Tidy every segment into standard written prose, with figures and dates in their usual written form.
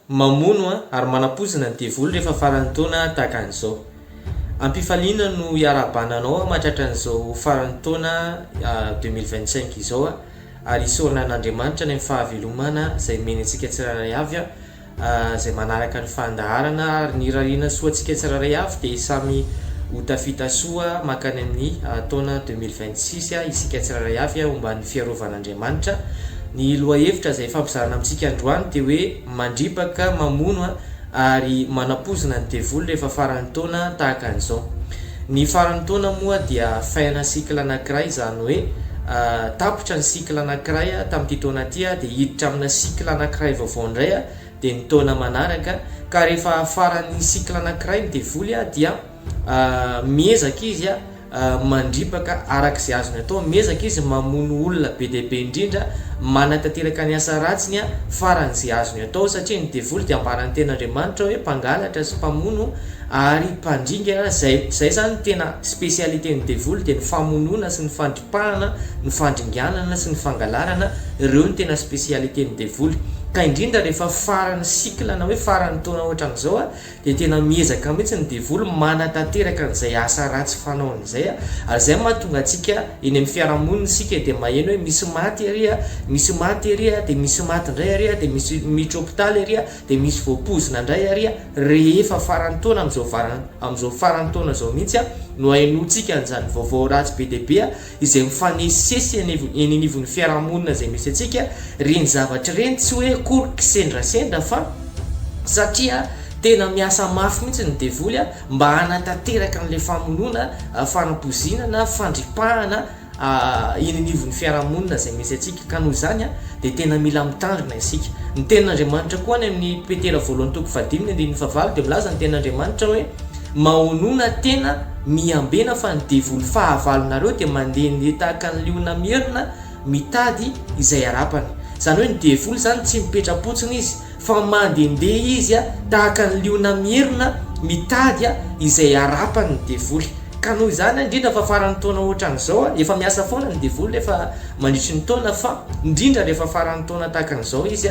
mamono ary manapozina ny devoly rehefa farany taona tahaka an'izao. Ampifaliana no iarabananao mahatratra an'izao farany taona 2025 izao ary isorana n'Andriamanitra ny fahavelomana izay meny antsika tsiraray avy izay manaraka ny fandaharana ary ny rariana soa antsika tsiraray avy dia samy ho tafita soa makany amin'ny taona 2026 isika tsiraray avy omba ny fiarovan'Andriamanitra. Ny loha hevitra izay fampizarana amintsika androany dia hoe mandripaka mamono ary manapozina ny devoly rehefa farany taona tahaka an'izao. Ny farany taona moa dia faina sikla anankiray, izany hoe tapotra ny sikla anankiray tamin'ity taona ity dia hiditra amina sikla anankiray vaovao indray dia ny taona manaraka. Ka rehefa faran'ny sikla anankiray ny devoly dia miezaka izy mandripaka arak'izay azony atao, miezaka izy mamono olona be dia be indrindra manatanteraka ny asa ratsiny faran'izay azony atao, satria ny devoly dia ambaran'ny ten'Andriamanitra hoe mpangalatra sy mpamono ary mpandringa. Zay zany tena spesialité ny devoly dia ny famonoana sy ny fandripahana, ny fandringanana sy ny fangalarana, ireo ny tena spesialité ny devoly. Ka indrindra rehefa farany sikla na hoe farany taona ohatran'izao dia tena miezaka mihitsy ny devoly manatanteraka an'izay asa ratsy fanaon'izay ary zay mahatonga antsika eny amin'ny fiarahamonina isika dia maheno hoe misy maty ery dia misy maty indray ary dia misy miditra hôpitaly ery dia misy voapozina indray ary rehefa farany taona amin'izao farany taona zao mihitsy no hainontsika an'izany vaovao ratsy be dia be izay mifanesesy eny anivon'ny fiarahamonina izay misy antsika. Reny zavatra reny tsy hoe kory kisendrasendra fa satria tena miasa mafy mihitsy ny devoly mba hanatanteraka n'ilay famonoana, fanapozinana, fandripahana eny anivon'ny fiarahamonina izay misy antsika. Ka noho izany dia tena mila mitandrina isika. Ny ten'Andriamanitra koa any amin'ny Petera 2:5 dia milaza ny ten'Andriamanitra hoe mahonona tena miambena fa ny devoly fahavalonareo dia mandeha tahaka ny liona mierina mitady izay arapany. Izany hoe ny devoly zany tsy mipetrapotsiny izy fa mandehandeha izy tahaka ny liona mierina mitady izay arapany ny devoly. Ka noho izany indrindra fa farany taona ohatran'izao efa miasa foana ny devoly rehefa mandritry ny taona, fa indrindra rehefa farany taona tahaka an'izao izy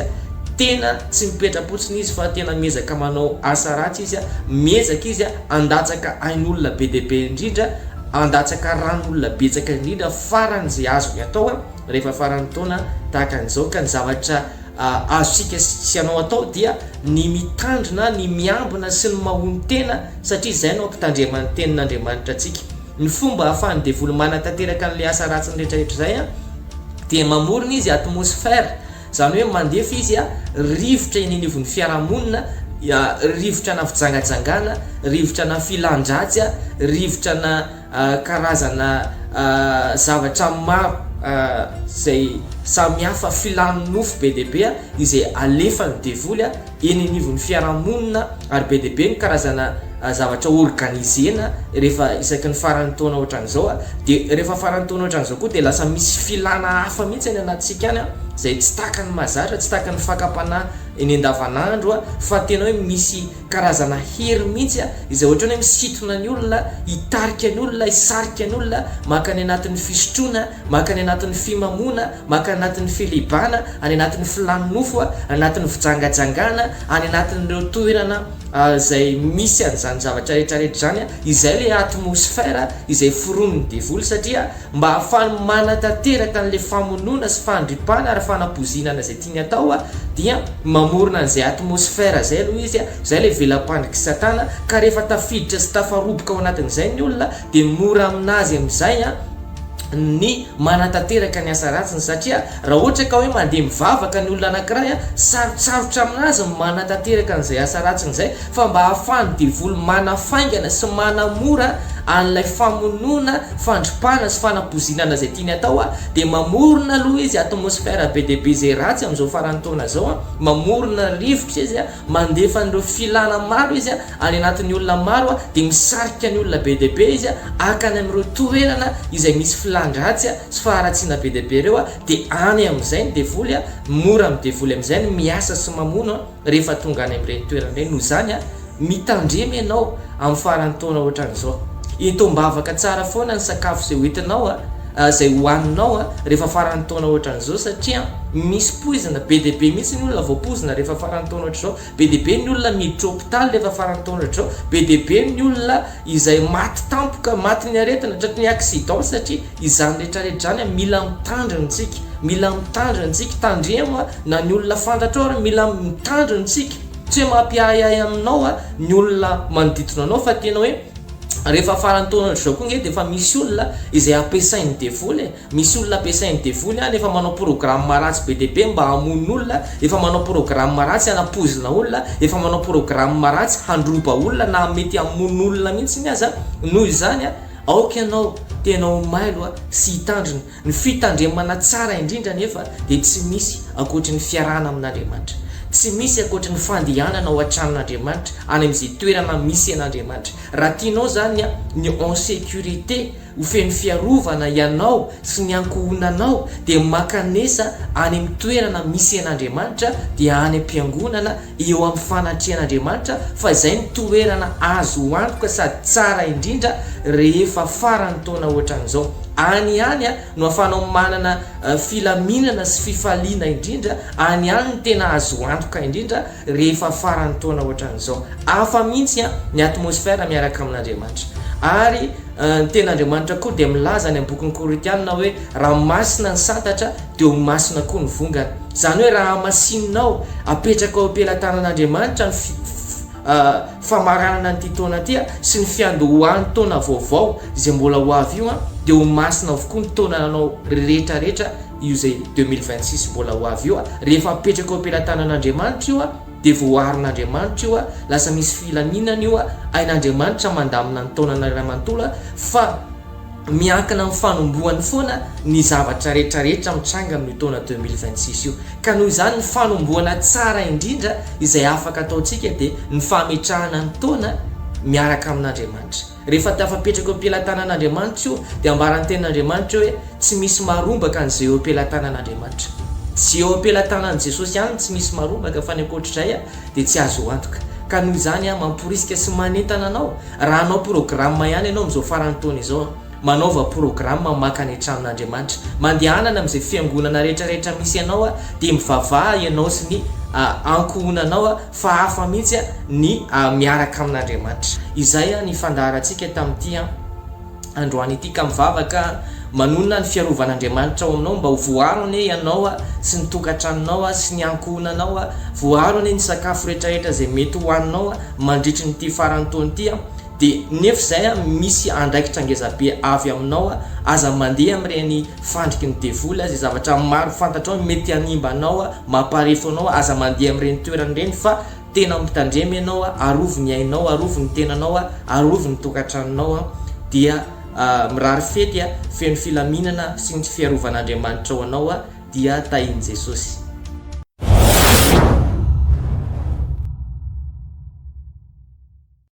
tena tsy mipetrapotsiny izy fa tena miezaka manao asa ratsy izy, miezaka izy andatsaka ain'olona be dia be indrindra, andatsaka ran'olona betsaka indrindra faran'izay azony atao rehefa farany taona tahaka an'izao. Ka ny zavatra azosika sy anao atao dia ny mitandrina, ny miambina sy ny mahony tena, satria izay no ampitandremany tenin'Andriamanitra antsika. Ny fomba ahafahan'ny devoly manatanteraka n'ilay asa ratsiny rehetrarehetra izay dia mamorona izy atmosfera, izany hoe mandefa izy rivotra eny anivon'ny fiarahamonina, rivotra na fijangajangana, rivotra na filandratsy, rivotra na karazana zavatra maro zay samihafa filanonofo be dia be izay alefan'ny devoly eny anivon'ny fiarahamonina ary be dia be ny karazana zavatra organizena rehefa isaky ny farany taona ohatran'izao dia rehefa farany taona ohatran'izao koa dia lasa misy filana hafa mihitsy any anatintsika any izay tsy tahaka ny mahazatra, tsy tahaka ny fakapanahy eny andavanandro fa tena hoe misy karazana hery mihitsy izay ohatra hoe misitona ny olona, hitarika ny olona, hisarika ny olona makany anatin'ny fisotroana, makany anatin'ny fimamona, makany anatin'ny filibana, any anatin'ny filanonofo, anatin'ny fijangajangana, any anatin'ireo toerana izay misy an'izany zavatra rehetrarehetra zany izay le atmosfera izay foron'ny devoly, satria mba ahafahany manatanteraka n'ilay famonoana sy fandripahana ary fanapozinana izay tiany atao dia mamorona an'izay atmosfera zay aloha izy, zay le velam-pandriky satana. Ka rehefa tafiditra sy tafaroboka ao anatin'izay ny olona dia mora aminazy amin'izay ny manatanteraka ny asa ratsiny, satria raha ohatra ka hoe mandeha mivavaka ny olona anankiray sarotsarotra aminazy manatanteraka n'izay asa ratsiny izay, fa mba ahafahany devoly manafaingana sy manamora an'ilay famonoana, fandripahana sy fanapozinana izay tiany atao dia mamorona aloha izy atmosfera be dia be izay ratsy amin'izao farany taona zao, mamorona rivotra izy, mandefa an'ireo filana maro izy any anatin'ny olona maro dia misarika ny olona be dia be izy akany amin'ireo toerana izay misy filandratsy sy faharatsiana be dia be ireo dia any amin'izay ny devoly mora amin'ny devoly amin'izay ny miasa sy mamono rehefa tonga any amin'ireny toerana ireny. Noho izany mitandremy ianao amin'ny farany taona ohatran'izao, ito mbavaka tsara foana ny sakafo izay hoentinao zay hoaninao rehefa farany taona ohatran'izao satria misy poizina be dia be mihitsy ny olona voapozina rehefa farany taona ohatr'izao, be dia be ny olona miditra hôpitaly rehefa farany taona ohatr'izao, be dia be ny olona izay maty tampoka, maty ny aretina tratry ny accident satria izany rehetrarehetra zany mila mitandrinatsika, mila mitandrinatsika tandremo na ny olona fantatra ary mila mitandrinatsika, tsy hoe mampiahiahy aminao ny olona manodidina anao fa tena hoe rehefa farany taona ohatr'izao koa nge dia efa misy olona izay ampiasainy devoly, misy olona ampiasainy devoly efa manao programme ratsy be dia be mba hamono olona, efa manao programme ratsy hanapozina olona, efa manao programme ratsy handroba olona na mety hamono olona mihitsy ny aza. Noho izany aoka ianao tenao mailo sy hitandrina ny fitandremana tsara indrindra nefa dia tsy misy ankoatry ny fiarahana amin'Andriamanitra, tsy misy ankoatry ny fandehanana ao an-tranon'Andriamanitra any amin'izay toerana misy an'Andriamanitra. Raha tianao zany ny en sécurité ho feno fiarovana ianao sy ny ankohonanao dia makanesa any amin'ny toerana misy an'Andriamanitra, dia any am-piangonana eo amin'ny fanatrehan'Andriamanitra, fa izay ny toerana azo antoka sady tsara indrindra rehefa farany taona ohatran'izao. Any no ahafanao manana filaminana sy fifaliana indrindra, any ny tena azo antoka indrindra rehefa farany taona ohatran'izao. Hafa mihitsy ny atmosfera miaraka amin'Andriamanitra. Ary ny ten'Andriamanitra koa dia milaza any amin'ny bokin'ny Korintiana hoe raha masina ny santatra dia ho masina koa ny vongana. Zany hoe raha masininao apetraka ao am-pelatanan'Andriamanitra ny famaranana nyity taona ty sy ny fiandohan'ny taona vaovao izay mbola ho avy io dia ho masina avokoa ny taonanao rehetrarehetra io zay 2026 mbola ho avy io rehefa apetraka ao am-pelatanan'Andriamanitra io dia voaharin'Andriamanitra io lasa misy filaminana io ain'Andriamanitra mandamina ny taonana iray manontolo fa miankina amin'ny fanombohany foana ny zavatra rehetrarehetra mitranga amin'ny taona 2026 io. Ka noho izany ny fanombohana tsara indrindra izay afaka ataontsika dia ny fametrahana ny taona miaraka amin'Andriamanitra. Rehefa tafapetraka eo am-pelatanan'Andriamanitra io dia ambaran'ny ten'Andriamanitra hoe tsy misy marombaka an'izay eo am-pelatanan'Andriamanitra. Tsy eo am-pelatanan'i Jesosy ihany tsy misy marombaka fa ny ankoatr'izay dia tsy azo antoka. Ka noho izany mamporisika sy manentana anao raha anao programme ihany ianao amin'izao farany taona izao, manaova programme maka ny tranon'Andriamanitra, mandehanana amin'izay fiangonana rehetrarehetra misy ianao dia mivavaha ianao sy ny ankohonanao fa hafa mihitsy ny miaraka amin'Andriamanitra. Izay ny fandaharantsika tamin'ity androany ity, ka mivavaka manonona ny fiarovan'Andriamanitra ao aminao mba ho voarony ianao sy ny tokantranonao sy ny ankohonanao, voarony ny sakafo rehetrarehetra izay mety hohaninao mandritry nyity farany taona ity. Dia nefa izay misy andraikitra ngezabe avy aminao aza mandeha amin'ireny fandriky ny devoly izay zavatra maro fantatrao mety hanimba anao mamparefo anao, aza mandeha amin'ireny toerana ireny fa tena mitandrema ianao, arovo ny ainao, arovo ny tenanao, arovo ny tokantranonao, dia mirary fety feno filaminana sy ny fiarovan'Andriamanitra ao anao dia tahiny Jesosy.